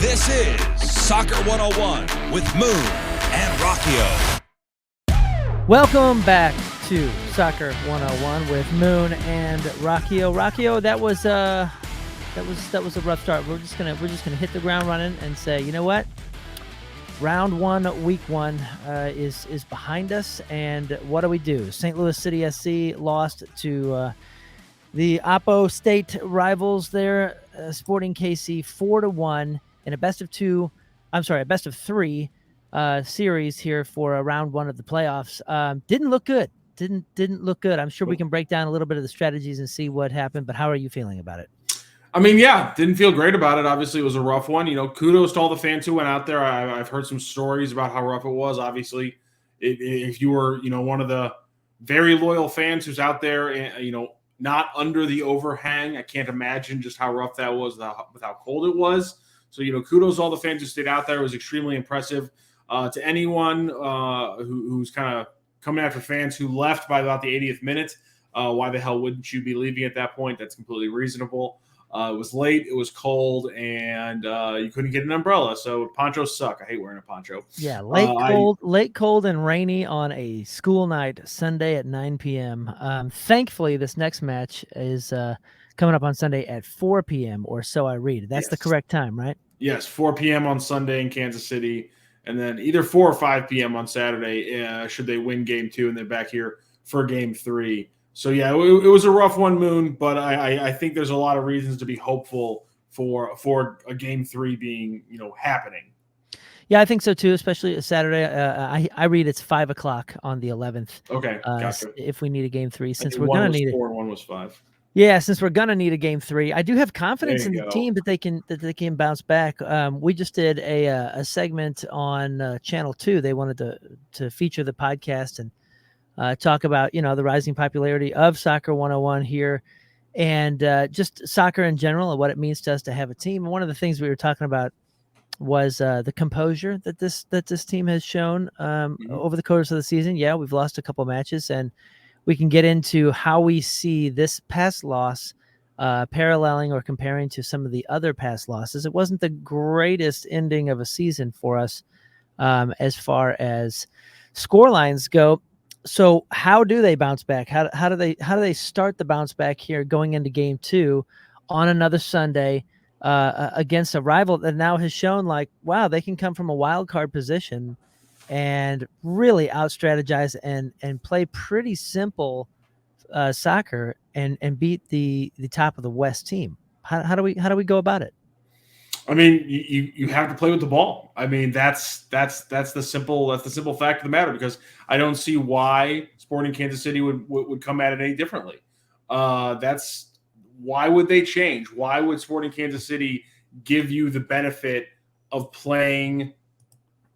This is Soccer 101 with Moon and Rocchio. Welcome back to Soccer 101 with Moon and Rocchio. Rocchio, that was a rough start. We're just gonna hit the ground running and say, you know what? Round one, week one is behind us, and what do we do? St. Louis City SC lost to the Oppo State rivals there, Sporting KC 4-1 in a best of three series here for round one of the playoffs. Didn't look good. Didn't look good. I'm sure we can break down a little bit of the strategies and see what happened, but how are you feeling about it? I mean, yeah, didn't feel great about it. Obviously, it was a rough one. You know, kudos to all the fans who went out there. I've heard some stories about how rough it was. Obviously, if you were, one of the very loyal fans who's out there, not under the overhang, I can't imagine just how rough that was with how cold it was. So, kudos to all the fans who stayed out there. It was extremely impressive. To anyone who's kind of coming after fans who left by about the 80th minute, why the hell wouldn't you be leaving at that point? That's completely reasonable. It was late, it was cold, and you couldn't get an umbrella. So ponchos suck. I hate wearing a poncho. Yeah, late, cold, and rainy on a school night, Sunday at 9 p.m. Thankfully, this next match is coming up on Sunday at 4 p.m. or so I read. That's the correct time, right? Yes, 4 p.m. on Sunday in Kansas City, and then either 4 or 5 p.m. on Saturday should they win Game 2, and they're back here for Game 3. So, yeah, it was a rough one, Moon, but I think there's a lot of reasons to be hopeful for a Game 3 being, happening. Yeah, I think so, too, especially Saturday. I read it's 5 o'clock on the 11th. Okay, gotcha. If we need a Game 3, since we're going to need it. 4 and 1 was 5. Yeah, since we're going to need a Game 3. I do have confidence in the team that they can bounce back. We just did a segment on Channel 2. They wanted to feature the podcast and talk about, the rising popularity of Soccer 101 here and just soccer in general and what it means to us to have a team. And one of the things we were talking about was the composure that this team has shown over the course of the season. Yeah, we've lost a couple matches, and we can get into how we see this past loss paralleling or comparing to some of the other past losses. It wasn't the greatest ending of a season for us as far as score lines go. So how do they bounce back? How do they start the bounce back here going into Game 2 on another Sunday against a rival that now has shown wow, they can come from a wild card position and really out-strategize and play pretty simple soccer and beat the top of the West team. How do we go about it? I mean, you have to play with the ball. I mean, that's the simple fact of the matter, because I don't see why Sporting Kansas City would come at it any differently. Why would they change? Why would Sporting Kansas City give you the benefit of playing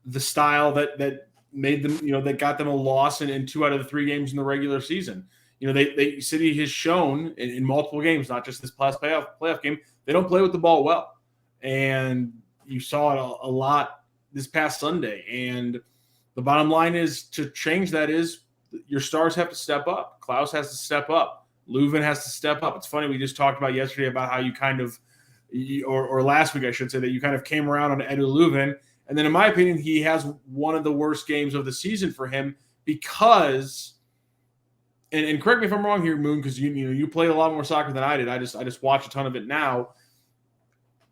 the style that made them, that got them a loss in 2 out of the 3 games in the regular season? City has shown in multiple games, not just this last playoff game, they don't play with the ball well. And you saw it a lot this past Sunday. And the bottom line is, to change that is your stars have to step up. Klaus has to step up. Löwen has to step up. It's funny, we just talked about yesterday about how you kind of, or last week I should say, that you kind of came around on Edu Löwen. And then in my opinion, he has one of the worst games of the season for him because, and correct me if I'm wrong here, Moon, because you play a lot more soccer than I did. I just watch a ton of it now.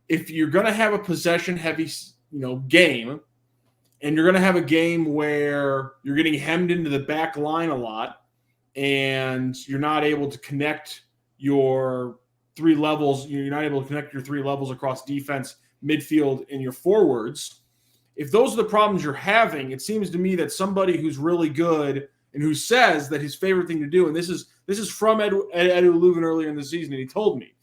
If you're going to have a possession-heavy, game, and you're going to have a game where you're getting hemmed into the back line a lot, and you're not able to connect your 3 levels, you're not able to connect your 3 levels across defense, midfield, and your forwards, if those are the problems you're having, it seems to me that somebody who's really good and who says that his favorite thing to do, and this is from Edu Löwen earlier in the season, and he told me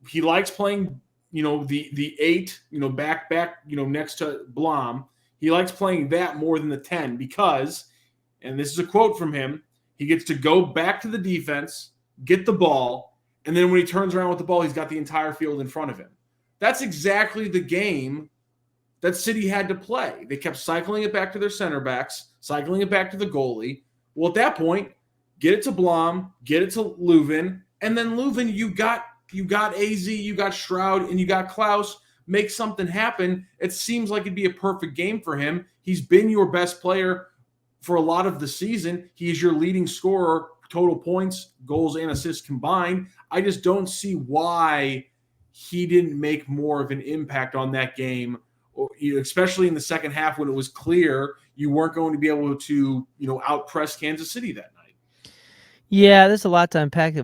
he likes playing the 8, back, next to Blom. He likes playing that more than the 10 because, and this is a quote from him, he gets to go back to the defense, get the ball, and then when he turns around with the ball, he's got the entire field in front of him. That's exactly the game that City had to play. They kept cycling it back to their center backs, cycling it back to the goalie. Well, at that point, get it to Blom, get it to Löwen, and then Löwen, you got AZ, you got Stroud, and you got Klaus. make something happen. It seems like it'd be a perfect game for him. He's been your best player for a lot of the season. He is your leading scorer, total points, goals, and assists combined. I just don't see why he didn't make more of an impact on that game, especially in the second half when it was clear you weren't going to be able to, outpress Kansas City that night. Yeah, there's a lot to unpack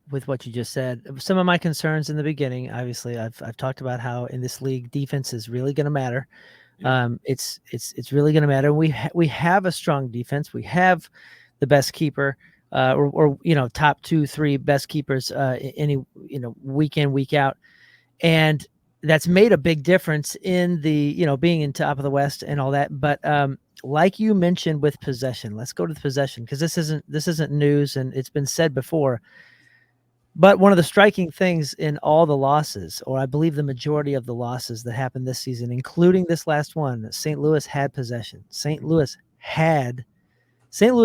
with what you just said. Some of my concerns in the beginning, obviously, I've talked about how in this league defense is really going to matter. Yeah. It's really going to matter. We have a strong defense. We have the best keeper, or top 2-3 best keepers any week in, week out, and that's made a big difference in the being in top of the West and all that. But like you mentioned with possession, let's go to the possession because this isn't news and it's been said before. But one of the striking things in all the losses, or I believe the majority of the losses that happened this season, including this last one, St. Louis had possession. St. Louis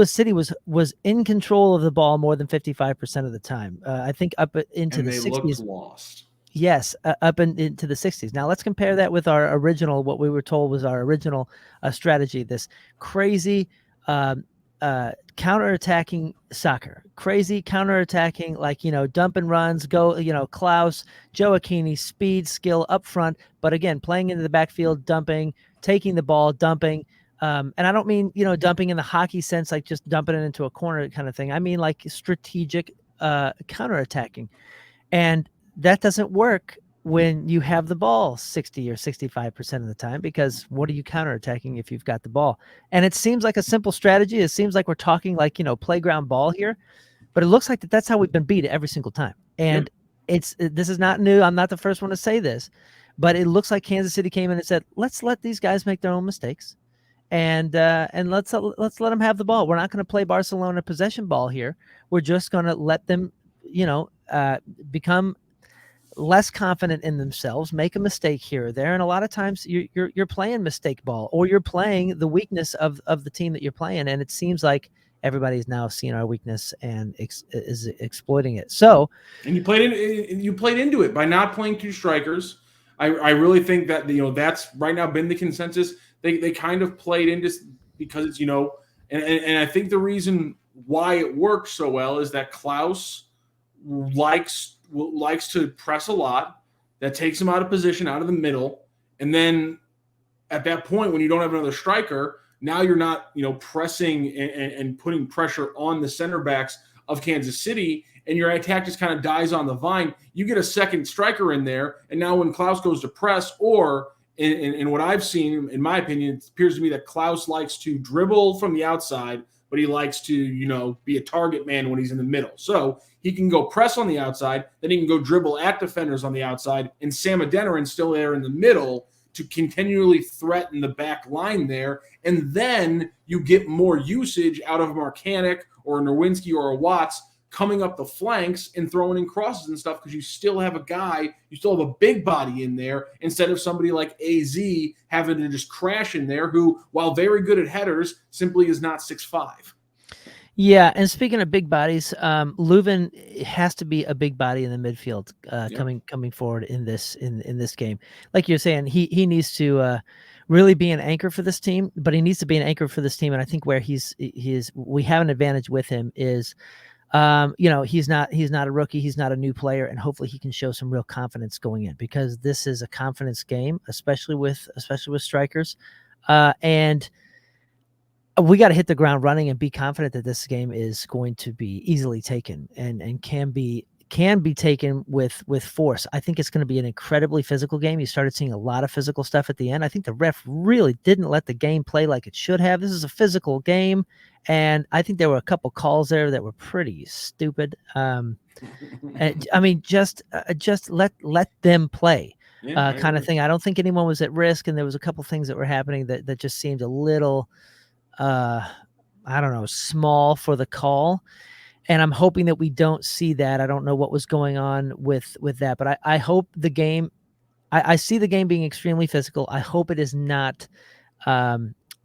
City was in control of the ball more than 55% of the time. I think up into the 60s. Looked lost. Yes, up into the 60s. Now let's compare that with our original, what we were told was our original strategy, this crazy counterattacking soccer, crazy counterattacking, like, dump and runs, go, Klaus, Joe Aquini, speed, skill up front. But again, playing into the backfield, dumping, taking the ball, dumping. And I don't mean, dumping in the hockey sense, like just dumping it into a corner kind of thing. I mean like strategic counterattacking. And that doesn't work when you have the ball 60 or 65% of the time, because what are you counterattacking if you've got the ball? And it seems like a simple strategy. It seems like we're talking like, playground ball here, but it looks like that's how we've been beat every single time. And this is not new. I'm not the first one to say this, but it looks like Kansas City came in and said, let's let these guys make their own mistakes. And let's let them have the ball. We're not going to play Barcelona possession ball here. We're just going to let them, become less confident in themselves, make a mistake here or there. And a lot of times you're playing mistake ball, or you're playing the weakness of the team that you're playing. And it seems like everybody's now seeing our weakness and is exploiting it. So, and you played into it by not playing two strikers. I really think that, that's right now been the consensus. They kind of played into, because it's, and I think the reason why it works so well is that Klaus likes to press a lot. That takes him out of position, out of the middle. And then at that point, when you don't have another striker, now you're not, pressing and putting pressure on the center backs of Kansas City, and your attack just kind of dies on the vine. You get a second striker in there, and now when Klaus goes to press, or in what I've seen, in my opinion, it appears to me that Klaus likes to dribble from the outside, but he likes to, be a target man when he's in the middle. So he can go press on the outside, then he can go dribble at defenders on the outside, and Sam Adeniran's still there in the middle to continually threaten the back line there. And then you get more usage out of a Marcanic or a Nerwinski or a Watts coming up the flanks and throwing in crosses and stuff, because you still have a big body in there, instead of somebody like AZ having to just crash in there, who, while very good at headers, simply is not 6'5". Yeah, and speaking of big bodies, Löwen has to be a big body in the midfield coming forward in this game. Like you're saying, he needs to really be an anchor for this team, but he needs to be an anchor for this team. And I think where we have an advantage with him is, he's not a rookie, he's not a new player, and hopefully he can show some real confidence going in, because this is a confidence game, especially with strikers, and we got to hit the ground running and be confident that this game is going to be easily taken and can be taken with force. I think it's going to be an incredibly physical game. You started seeing a lot of physical stuff at the end. I think the ref really didn't let the game play like it should have. This is a physical game, and I think there were a couple calls there that were pretty stupid. And, I mean, just let them play, kind of thing. I don't think anyone was at risk, and there was a couple things that were happening that just seemed a little, I don't know, small for the call. And I'm hoping that we don't see that. I don't know what was going on with that, but I hope the game, I see the game being extremely physical. I hope it is not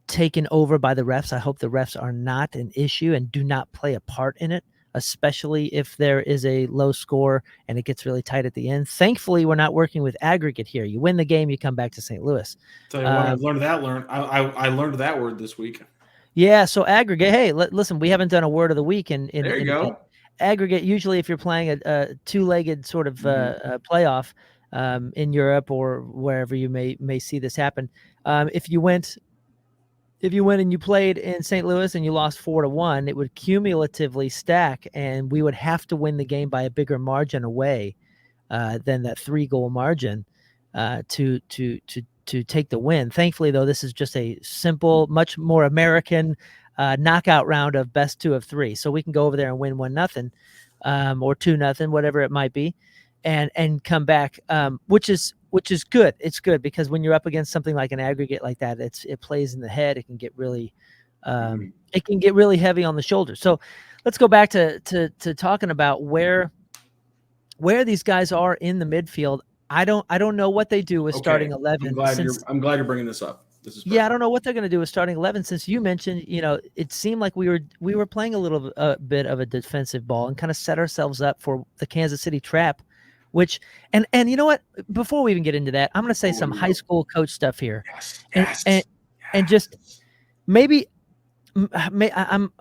taken over by the refs. I hope the refs are not an issue and do not play a part in it. especially if there is a low score and it gets really tight at the end. Thankfully, we're not working with aggregate here. You win the game, you come back to St. Louis. Tell you what, I learned that word this week. Yeah, so aggregate. Hey, listen, we haven't done a word of the week in there you go. Aggregate. Usually, if you're playing a two-legged sort of playoff in Europe or wherever you may see this happen, if you went and you played in St. Louis and you lost 4-1, it would cumulatively stack, and we would have to win the game by a bigger margin away than that 3-goal margin to take the win. Thankfully, though, this is just a simple, much more American knockout round of best 2 of 3. So we can go over there and win 1-0 or 2-0, whatever it might be, and come back, which is good. It's good because when you're up against something like an aggregate like that, it plays in the head. It can get really heavy on the shoulders. So let's go back to talking about where these guys are in the midfield. I don't know what they do with starting 11. I'm glad you're bringing this up. This is perfect. Yeah, I don't know what they're going to do with starting 11 since you mentioned, it seemed like we were playing a little bit of a defensive ball and kind of set ourselves up for the Kansas City trap, which and you know what? Before we even get into that, I'm going to say some high school coach stuff here. And just maybe I'm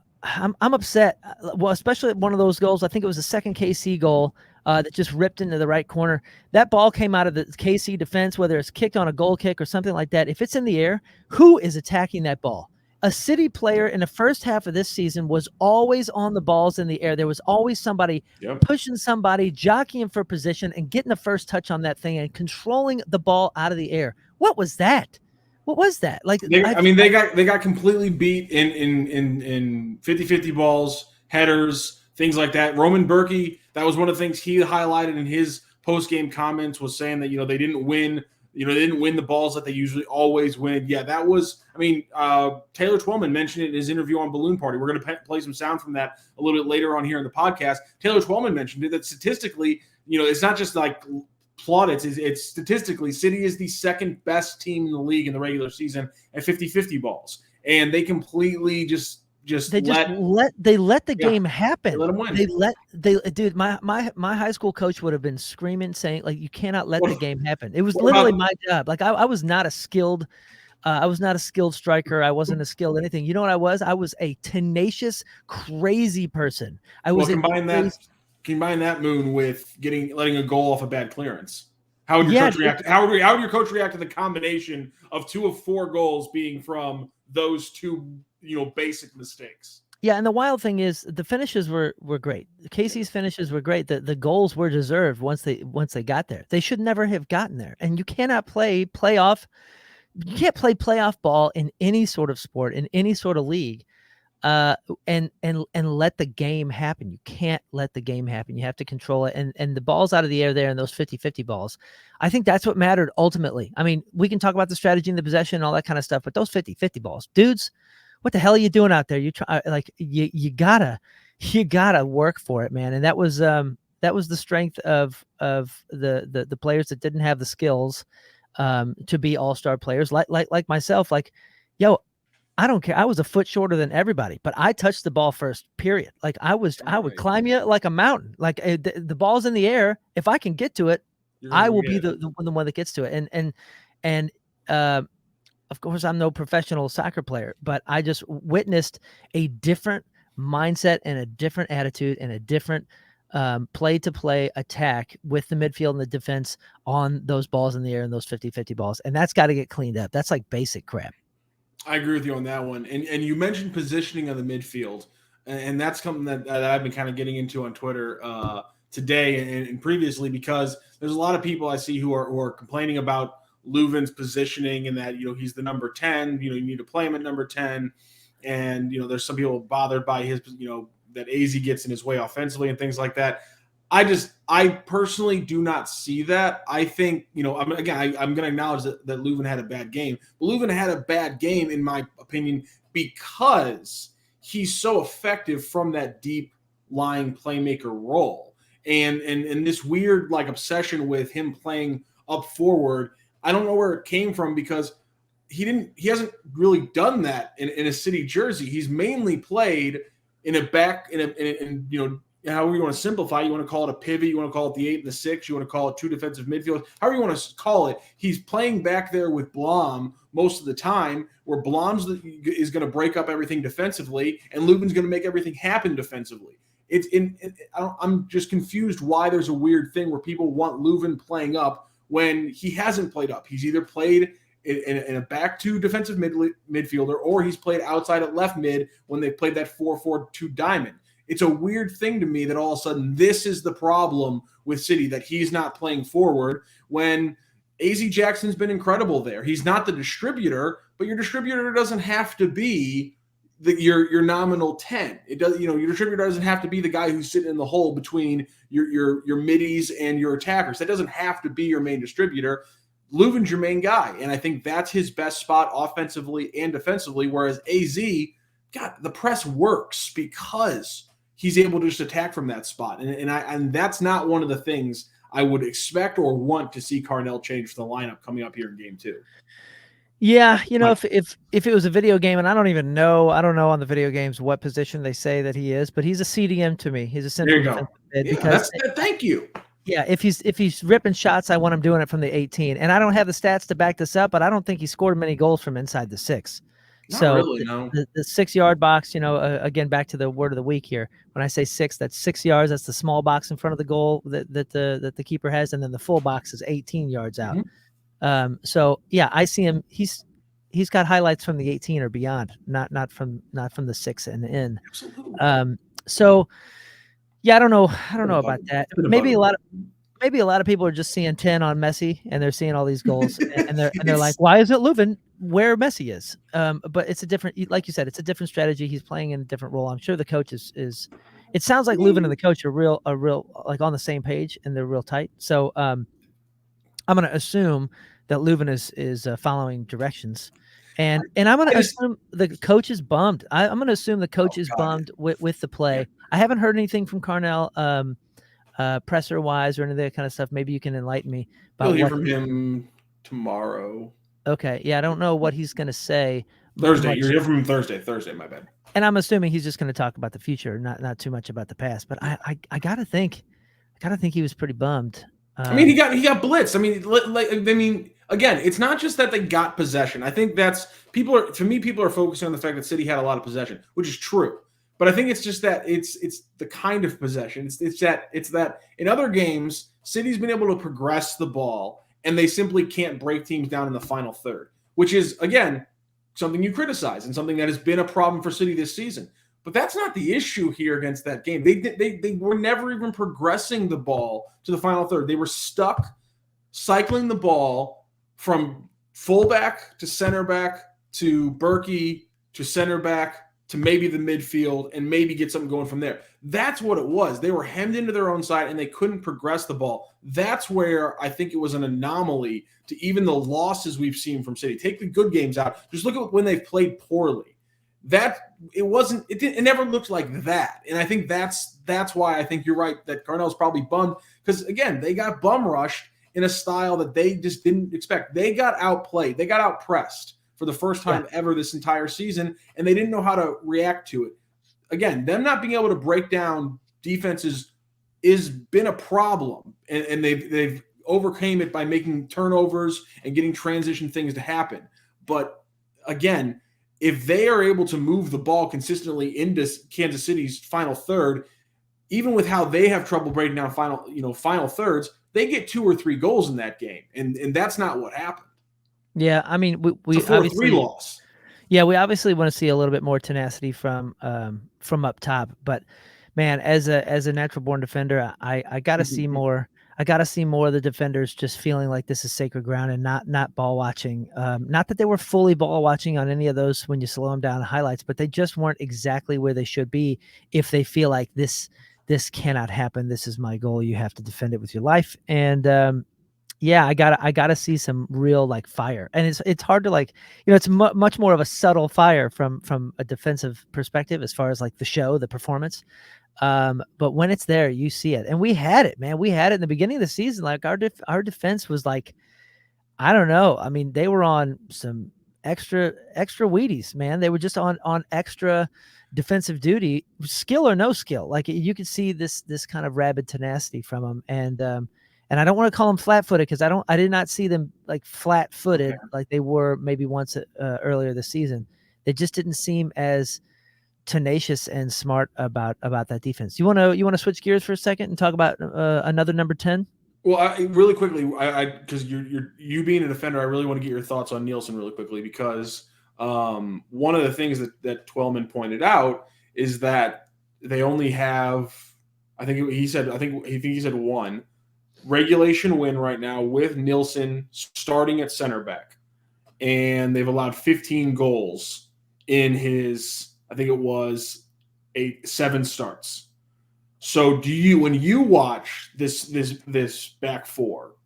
upset. Well, especially one of those goals. I think it was the second KC goal that just ripped into the right corner. That ball came out of the KC defense, whether it's kicked on a goal kick or something like that. If it's in the air, who is attacking that ball? A City player in the first half of this season was always on the balls in the air. There was always somebody pushing somebody, jockeying for position, and getting the first touch on that thing and controlling the ball out of the air. What was that? What was that? Like, they got completely beat in 50-50 balls, headers, things like that. Roman Berkey, that was one of the things he highlighted in his post-game comments, was saying that, they didn't win. They didn't win the balls that they usually always win. Yeah, that was – Taylor Twellman mentioned it in his interview on Balloon Party. We're going to play some sound from that a little bit later on here in the podcast. Taylor Twellman mentioned it, that statistically, it's not just like plaudits. It's statistically, City is the second best team in the league in the regular season at 50-50 balls. And they completely let the game happen. They let them win. Dude, my high school coach would have been screaming, saying, like, you cannot let the game happen. It was literally my job. Like, I was not a skilled striker. I wasn't a skilled anything. You know what I was? I was a tenacious, crazy person. Combine that, Moon, with letting a goal off a bad clearance. How would your coach react? How would your coach react to the combination of 2 of 4 goals being from those two, basic mistakes? Yeah, and the wild thing is the finishes were great. Casey's finishes were great. The goals were deserved once they got there. They should never have gotten there. And you cannot play playoff. You can't play playoff ball in any sort of sport, in any sort of league, and let the game happen. You can't let the game happen. You have to control it. And the balls out of the air there and those 50-50 balls, I think that's what mattered ultimately. I mean, we can talk about the strategy and the possession and all that kind of stuff, but those 50-50 balls, dudes, what the hell are you doing out there? You try, like, you gotta work for it, man. And that was the strength of the players that didn't have the skills to be all-star players, like myself. Like, yo, I don't care. I was a foot shorter than everybody, but I touched the ball first, period. Like, I would climb you like a mountain. Like, the ball's in the air. If I can get to it, I will be the one that gets to it. And of course, I'm no professional soccer player, but I just witnessed a different mindset and a different attitude and a different play-to-play attack with the midfield and the defense on those balls in the air and those 50-50 balls. And that's got to get cleaned up. That's like basic crap. I agree with you on that one. And you mentioned positioning of the midfield, and that's something that I've been kind of getting into on Twitter today and previously, because there's a lot of people I see who are complaining about Löwen's positioning and that, he's the number 10, you need to play him at number 10. And, there's some people bothered by his, that AZ gets in his way offensively and things like that. I personally do not see that. I think, I'm going to acknowledge that Löwen had a bad game. But Löwen had a bad game, in my opinion, because he's so effective from that deep lying playmaker role. And this weird, like, obsession with him playing up forward, I don't know where it came from, because he hasn't really done that in a City jersey. He's mainly played in a back in however you want to simplify, you want to call it a pivot, you want to call it the 8 and the 6, you want to call it 2 defensive midfielders, however you want to call it. He's playing back there with Blom most of the time, where Blom's is going to break up everything defensively, and Löwen's going to make everything happen defensively. I'm just confused why there's a weird thing where people want Löwen playing up when he hasn't played up. He's either played in a back two defensive midfielder, or he's played outside at left mid when they played that 4-4-2 diamond. It's a weird thing to me that all of a sudden this is the problem with City, that he's not playing forward when AZ Jackson's been incredible there. He's not the distributor, but your distributor doesn't have to be your nominal 10. It does, your distributor doesn't have to be the guy who's sitting in the hole between your middies and your attackers. That doesn't have to be your main distributor. Löwen's your main guy, and I think that's his best spot offensively and defensively, whereas AZ, God, the press works because he's able to just attack from that spot. And that's not one of the things I would expect or want to see Carnell change for the lineup coming up here in game 2. Yeah, if it was a video game, and I don't know on the video games what position they say that he is, but he's a CDM to me. He's a central defensive mid. Yeah, thank you. Yeah, if he's ripping shots, I want him doing it from the 18. And I don't have the stats to back this up, but I don't think he scored many goals from inside the 6. Not really, no. The 6-yard box, again, back to the word of the week here. When I say 6, that's 6 yards. That's the small box in front of the goal that the keeper has, and then the full box is 18 yards out. Mm-hmm. So yeah, I see him. He's got highlights from the 18 or beyond, not from the 6 and in. Absolutely. So yeah, I don't know about that. Maybe a lot of people are just seeing 10 on Messi, and they're seeing all these goals, and they're like, why isn't Löwen where Messi is? But it's a different, like you said, it's a different strategy. He's playing in a different role. I'm sure the coach is. It sounds like Löwen and the coach are real like on the same page, and they're real tight. So I'm going to assume that Löwen is following directions, and I'm going to assume the coach is bummed. I'm going to assume the coach is bummed with the play. I haven't heard anything from Carnell. Presser wise or any of that kind of stuff. Maybe you can enlighten me. We'll hear from him tomorrow. Okay. Yeah. I don't know what he's going to say. Thursday. You're hearing from him Thursday. My bad. And I'm assuming he's just going to talk about the future, not too much about the past, but I gotta think he was pretty bummed. He got blitzed. Again, it's not just that they got possession. I think that's people are focusing on the fact that City had a lot of possession, which is true. But I think it's just that it's the kind of possession. It's that in other games, City's been able to progress the ball, and they simply can't break teams down in the final third, which is, again, something you criticize and something that has been a problem for City this season. But that's not the issue here against that game. They were never even progressing the ball to the final third. They were stuck cycling the ball from fullback to center back to Berkey to center back to maybe the midfield, and maybe get something going from there. That's what it was. They were hemmed into their own side, and they couldn't progress the ball. That's where I think it was an anomaly to even the losses we've seen from City. Take the good games out. Just look at when they've played poorly. It never looked like that. And I think that's why I think you're right that Carnell's probably bummed, because, again, they got bum rushed in a style that they just didn't expect. They got outplayed. They got outpressed for the first time ever this entire season, and they didn't know how to react to it. Again, them not being able to break down defenses has been a problem, and they've overcame it by making turnovers and getting transition things to happen. But again, if they are able to move the ball consistently into Kansas City's final third, even with how they have trouble breaking down final thirds, they get 2 or 3 goals in that game, and that's not what happened. Yeah, I mean, we it's a 4-3 loss. Yeah, we obviously want to see a little bit more tenacity from up top. But man, as a natural born defender, I got to see more. I got to see more of the defenders just feeling like this is sacred ground and not ball watching. Not that they were fully ball watching on any of those when you slow them down in highlights, but they just weren't exactly where they should be. If they feel like this cannot happen, this is my goal, you have to defend it with your life. And yeah, I gotta see some real fire, and it's hard to it's much more of a subtle fire from a defensive perspective as far as the show, the performance. But when it's there, you see it, and we had it, man. We had it in the beginning of the season. Our defense was I don't know. I mean, they were on some extra Wheaties, man. They were just on extra defensive duty, skill or no skill. Like you could see this kind of rabid tenacity from them. And I don't want to call them flat-footed because I did not see them like flat-footed like they were maybe once earlier this season. They just didn't seem as tenacious and smart about that defense. You want to switch gears for a second and talk about another number 10? Well, really quickly, because you being a defender, I really want to get your thoughts on Nielsen really quickly because one of the things that Twellman pointed out is that they only have, I think he said one regulation win right now with Nielsen starting at center back, and they've allowed 15 goals in his, I think it was 7 starts. So when you watch this back four,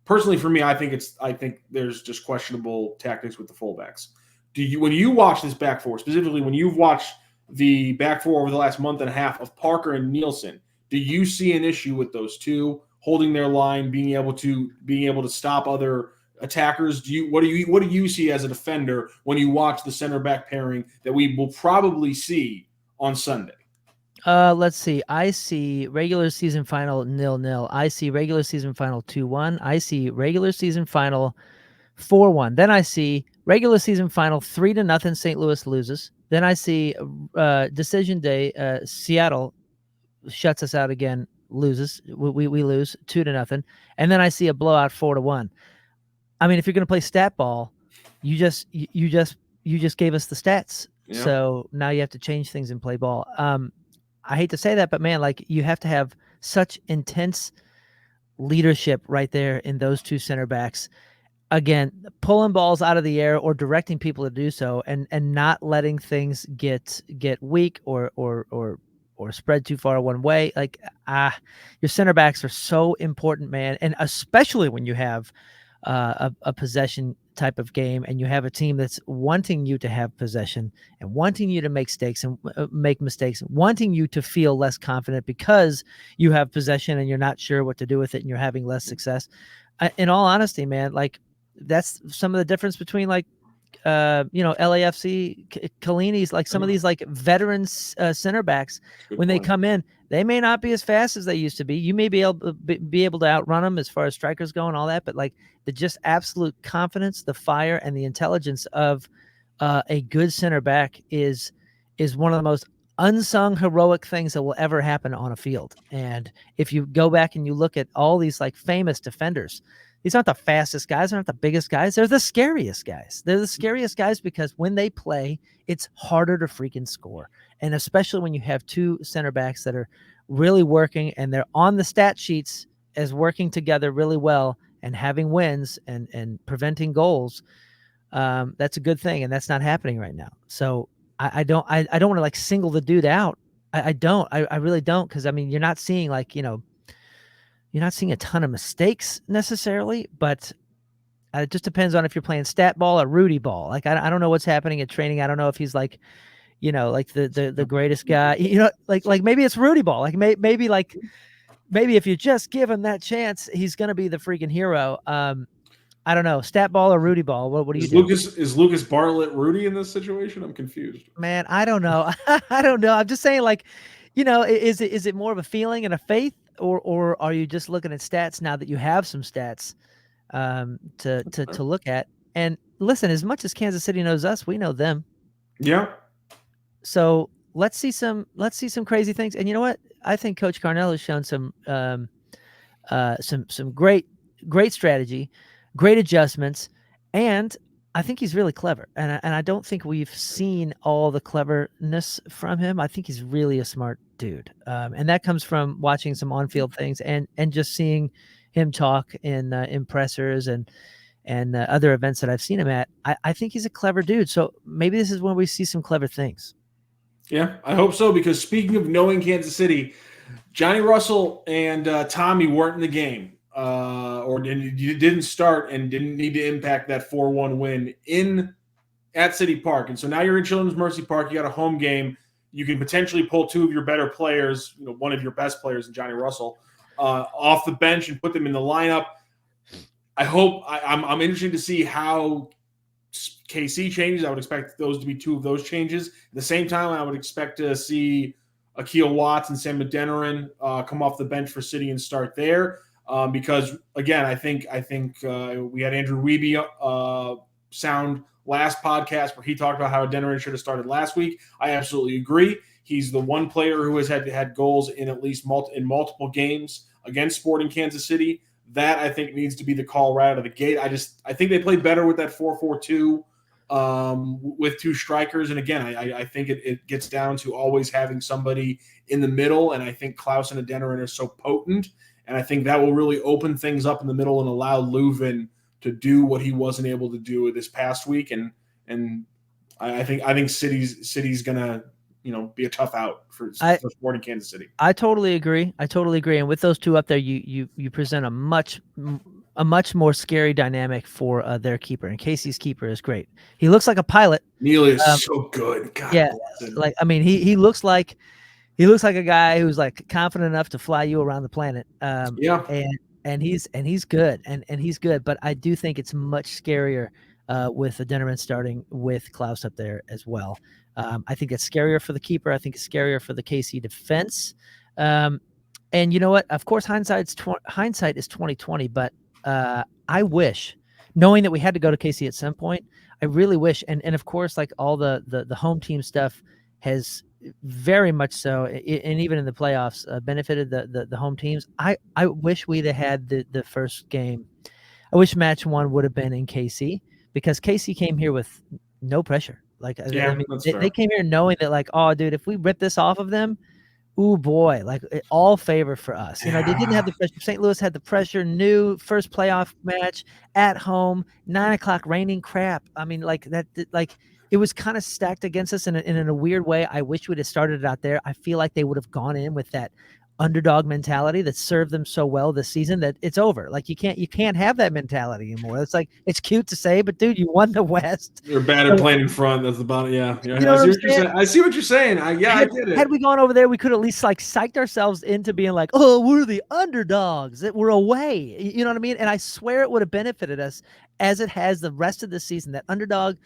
personally for me, I think there's just questionable tactics with the fullbacks. When you watch this back four, specifically when you've watched the back four over the last month and a half of Parker and Nielsen, do you see an issue with those two holding their line, being able to stop other attackers? What do you see as a defender when you watch the center back pairing that we will probably see on Sunday? Let's see. I see regular season final 0-0. I see regular season final 2-1. I see regular season final 4-1. Then I see regular season final 3-0. St. Louis loses. Then I see decision day. Seattle shuts us out again. Loses. We lose 2-0. And then I see a blowout 4-1. I mean, if you're going to play stat ball, you just gave us the stats. Yeah. So now you have to change things and play ball. I hate to say that, but man, like you have to have such intense leadership right there in those two center backs. Again, pulling balls out of the air or directing people to do so, and not letting things get weak or spread too far one way. Like your center backs are so important, man, and especially when you have a possession type of game and you have a team that's wanting you to have possession and wanting you to make mistakes, wanting you to feel less confident because you have possession and you're not sure what to do with it and you're having less success. In all honesty, man, like that's some of the difference between like LAFC, Kalini's, like some of these like veterans center backs. When they come in, they may not be as fast as they used to be. You may be able to outrun them as far as strikers go and all that, but like the just absolute confidence, the fire, and the intelligence of a good center back is one of the most unsung heroic things that will ever happen on a field. And if you go back and you look at all these like famous defenders, these aren't the fastest guys, they're not the biggest guys. They're the scariest guys. They're the scariest guys because when they play, it's harder to freaking score. And especially when you have two center backs that are really working and they're on the stat sheets as working together really well and having wins and preventing goals. That's a good thing. And that's not happening right now. So I don't want to like single the dude out. I really don't. Cause I mean, you're not seeing like, you're not seeing a ton of mistakes necessarily, but it just depends on if you're playing stat ball or Rudy ball. Like, I don't know what's happening at training. I don't know if he's like, like the greatest guy, like maybe it's Rudy ball. Like maybe if you just give him that chance, he's going to be the freaking hero. I don't know, stat ball or Rudy ball. What do you do? Is Lucas Bartlett Rudy in this situation? I'm confused. Man, I don't know. I don't know. I'm just saying, like, is it more of a feeling and a faith, or are you just looking at stats now that you have some stats to look at? And listen, as much as Kansas City knows us, we know them. Yeah. So let's see some crazy things. And you know what? I think Coach Carnell has shown some great strategy, great adjustments, and I think he's really clever. And I don't think we've seen all the cleverness from him. I think he's really a smart dude. And that comes from watching some on-field things and just seeing him talk in pressers and other events that I've seen him at. I think he's a clever dude. So maybe this is when we see some clever things. Yeah, I hope so, because speaking of knowing Kansas City, Johnny Russell and Tommy weren't in the game. Or didn't start and didn't need to impact that 4-1 win at City Park. And so now you're in Children's Mercy Park. You got a home game. You can potentially pull two of your better players, one of your best players in Johnny Russell, off the bench and put them in the lineup. I'm interested to see how KC changes. I would expect those to be two of those changes. At the same time, I would expect to see Akil Watts and Sam Adeniran come off the bench for City and start there. Because again, I think we had Andrew Wiebe sound last podcast where he talked about how Adeniran should have started last week. I absolutely agree. He's the one player who has had goals in at least multiple games against Sporting Kansas City. That I think needs to be the call right out of the gate. I think they play better with that 4-4-2 with two strikers. And again, I think it gets down to always having somebody in the middle. And I think Klaus and Adeniran are so potent. And I think that will really open things up in the middle and allow Löwen to do what he wasn't able to do this past week. And I think City's gonna be a tough out for Sporting Kansas City. I totally agree. And with those two up there, you present a much more scary dynamic for their keeper. And Casey's keeper is great. He looks like a pilot. Neely is so good. God bless him. He looks like a guy who's like confident enough to fly you around the planet. And he's good. And he's good. But I do think it's much scarier with Adeniran starting with Klaus up there as well. I think it's scarier for the keeper. I think it's scarier for the KC defense. And you know what? Of course, hindsight is 2020. But I wish, knowing that we had to go to KC at some point, I really wish. And of course, like all the home team stuff has very much so, and even in the playoffs, benefited the home teams. I wish we'd have had the first game. I wish match 1 would have been in KC, because KC came here with no pressure. Like, they came here knowing that, like, oh, dude, if we rip this off of them, ooh, boy, like all favor for us. They didn't have the pressure. St. Louis had the pressure. New first playoff match at home, 9:00 raining crap. I mean, like that, like it was kind of stacked against us in a weird way. I wish we'd have started it out there. I feel like they would have gone in with that underdog mentality that served them so well this season that it's over. Like you can't have that mentality anymore. It's like, it's cute to say, but dude, you won the West. You're bad at playing in front. That's the bottom. Yeah. I see what you're saying. I get it. Had we gone over there, we could at least like psyched ourselves into being like, oh, we're the underdogs, that we're away. You know what I mean? And I swear it would have benefited us as it has the rest of the season. That underdog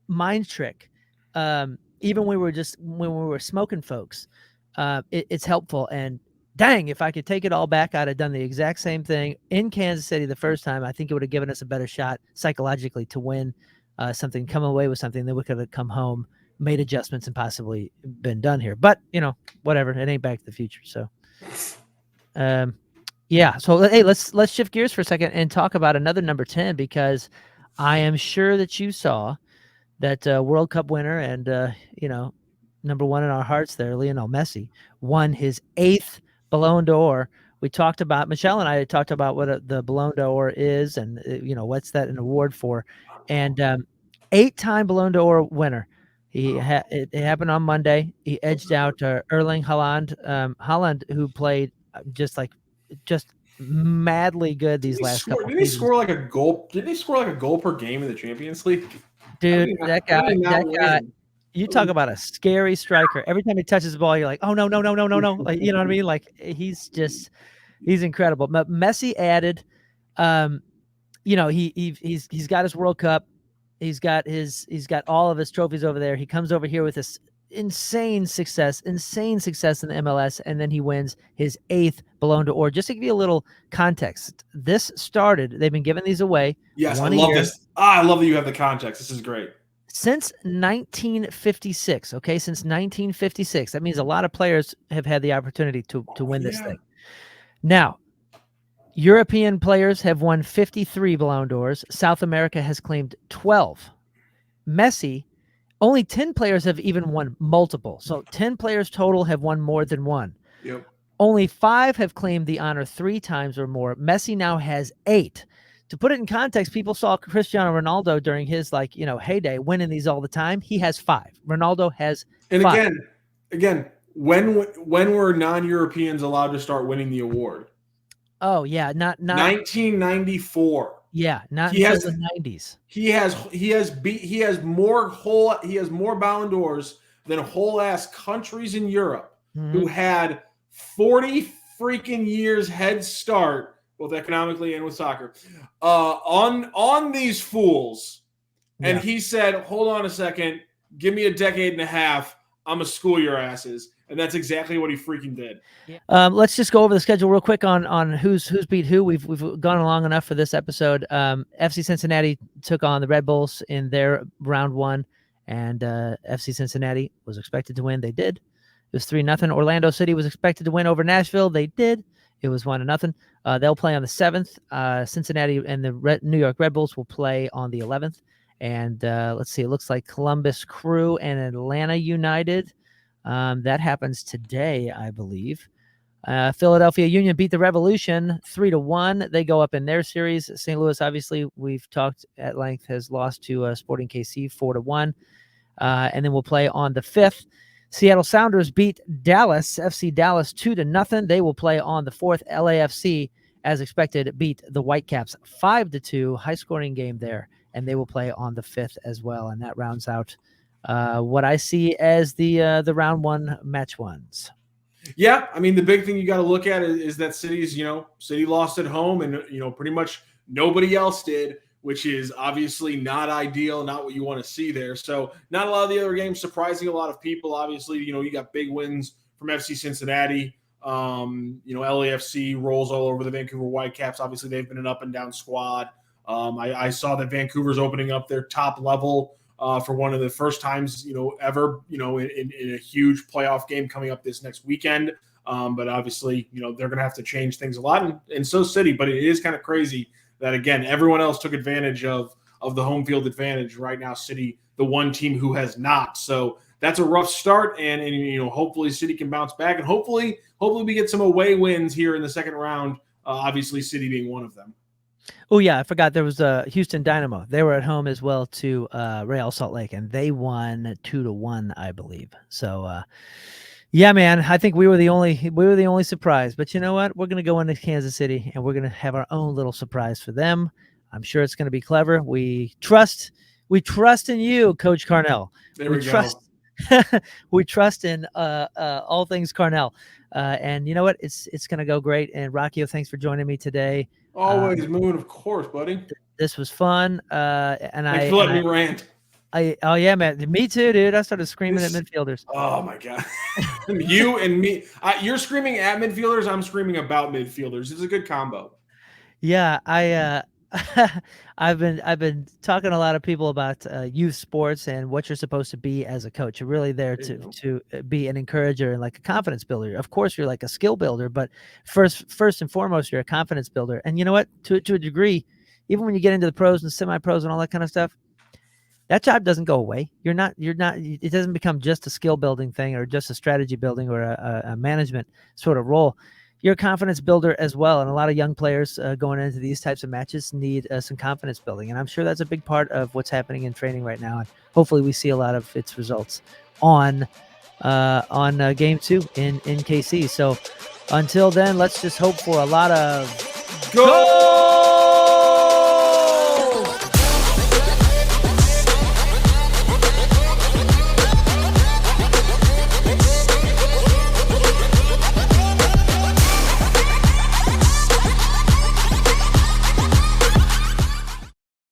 mind trick. Even when we were smoking folks, it's helpful. And dang, if I could take it all back, I'd have done the exact same thing in Kansas City the first time. I think it would have given us a better shot psychologically to win something, come away with something, that we could have come home, made adjustments, and possibly been done here. But, whatever. It ain't Back to the Future. So, yeah. So, hey, let's shift gears for a second and talk about another number 10, because I am sure that you saw that World Cup winner and, number 1 in our hearts there, Lionel Messi, won his 8th Ballon d'Or. We talked about, Michelle and I had talked about what the Ballon d'Or is and, what's that an award for. And 8-time Ballon d'Or winner. It happened on Monday. He edged out Erling Haaland, who played just madly good these last couple. Didn't he score like a goal? Didn't he score like a goal per game in the Champions League? Dude, that guy. You talk about a scary striker. Every time he touches the ball, you're like, oh, no. Like, you know what I mean? Like, he's incredible. But Messi added, he's got his World Cup. He's got all of his trophies over there. He comes over here with this insane success in the MLS, and then he wins his 8th Ballon d'Or. Just to give you a little context, they've been giving these away. Yes, I love this. I love that you have the context. This is great. Since 1956, okay? Since 1956. That means a lot of players have had the opportunity to win this thing. Now, European players have won 53 Ballon d'Ors. South America has claimed 12. Messi, only 10 players have even won multiple. So 10 players total have won more than one. Yep. Only 5 have claimed the honor 3 times or more. Messi now has 8. To put it in context, people saw Cristiano Ronaldo during his heyday winning these all the time. He has 5. Ronaldo has 5. And again, when were non-Europeans allowed to start winning the award? Oh yeah, not 1994. Yeah, not until the 90s. He has more Ballon d'Ors than whole ass countries in Europe who had 40 freaking years head start, both economically and with soccer, on these fools And he said, hold on a second, give me a decade and a half, I'm going to school your asses. And that's exactly what he freaking did. Let's just go over the schedule real quick on who's beat who. We've gone along enough for this episode. FC Cincinnati took on the Red Bulls in their round 1, and FC Cincinnati was expected to win. They did. It was 3-0. Orlando City was expected to win over Nashville. They did. It was 1-0. They'll play on the 7th. Cincinnati and the New York Red Bulls will play on the 11th. And let's see. It looks like Columbus Crew and Atlanta United. That happens today, I believe. Philadelphia Union beat the Revolution 3-1. They go up in their series. St. Louis, obviously, we've talked at length, has lost to Sporting KC 4-1. And then we'll play on the 5th. Seattle Sounders beat FC Dallas 2-0. They will play on the 4th. LAFC, as expected, beat the Whitecaps 5-2. High-scoring game there, and they will play on the 5th as well. And that rounds out what I see as the round 1 match ones. Yeah, I mean, the big thing you got to look at is that City lost at home, and pretty much nobody else did, which is obviously not ideal, not what you want to see there. So not a lot of the other games surprising a lot of people. Obviously, you got big wins from FC Cincinnati. LAFC rolls all over the Vancouver Whitecaps. Obviously, they've been an up and down squad. I saw that Vancouver's opening up their top level for one of the first times, ever, in a huge playoff game coming up this next weekend. But obviously, they're going to have to change things a lot, and so City. But it is kind of crazy that, again, everyone else took advantage of the home field advantage. Right now, City, the one team who has not. So that's a rough start, and hopefully City can bounce back, and hopefully we get some away wins here in the second round. Obviously, City being one of them. Oh, yeah, I forgot there was Houston Dynamo. They were at home as well to Real Salt Lake, and they won 2-1, I believe. So, yeah, man, I think we were the only surprise. But you know what? We're going to go into Kansas City, and we're going to have our own little surprise for them. I'm sure it's going to be clever. We trust in you, Coach Carnell. There we go. We trust in all things Carnell. And you know what? It's going to go great. And Rocchio, thanks for joining me today. Always, Moon, of course, buddy. This was fun. Thanks for letting me rant. Oh yeah, man. Me too, dude. I started screaming at midfielders. Oh my god. You and me. You're screaming at midfielders. I'm screaming about midfielders. It's a good combo. Yeah, I've been talking to a lot of people about youth sports and what you're supposed to be as a coach. You're really there to be an encourager and like a confidence builder. Of course, you're like a skill builder, but first and foremost, you're a confidence builder. And you know what? To a degree, even when you get into the pros and semi-pros and all that kind of stuff, that job doesn't go away. You're not. It doesn't become just a skill building thing or just a strategy building or a management sort of role. You're a confidence builder as well. And a lot of young players going into these types of matches need some confidence building. And I'm sure that's a big part of what's happening in training right now. And hopefully we see a lot of its results on game 2 in KC. So until then, let's just hope for a lot of goals.